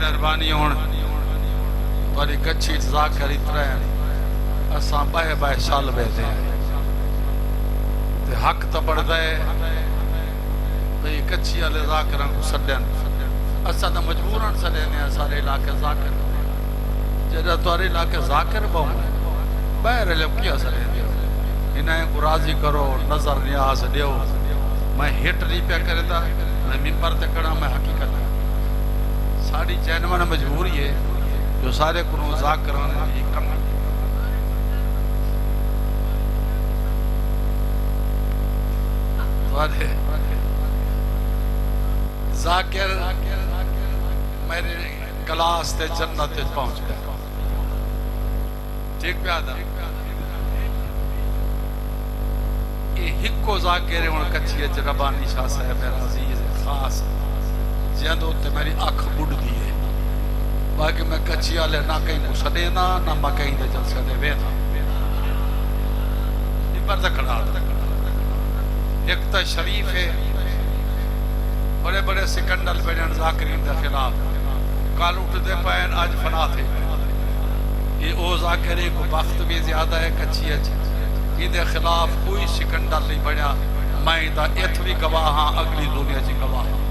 مہربانی ہون تاری کچھی ذاکر اترا ہے اساں بائے بائے سال بیٹھے ہیں تے حق تا بڑھ دے بھئی کچھی والے ذاکران کو سڈن اساں تا مجبوراً سڈنے ہیں سارے علاقے ذاکر جدہ تاری علاقے ذاکر بہن بہر لے کیا سڈے دیو انہیں کو راضی کرو نظر نیاز دیو میں ہٹ نہیں پیا کرے دا میں منبر تے کڑا میں حقیقت ہے ساری چینوان مجبوری ہے جو سارے کنو ذاکران یہ کم ہے ذاکر میرے کلاس تے جنت تے پہنچ گئے ٹھیک پہ آدھا یہ ہکو ذاکر ہون کچھی ہے ربانی شاہ صاحب میرا عزیز خاص جیندو تے میری اکھ بڑھ دی ہے باقی میں کچھی آلے نہ کہیں کو سدینا نہ میں کہیں دے جل سدے وینا یہ پر دکھڑا ایک تا شریف ہے بڑے بڑے سکنڈل بیڑن ذاکرین دے خلاف کال اٹھ دے پائن آج فنا تھے یہ او ذاکرے کو بخت بھی زیادہ ہے کچھی اچھی یہ دے خلاف کوئی سکنڈل نہیں بڑھا میں دا ایتھ بھی گواہ ہاں اگلی دنیا جی گواہ ہاں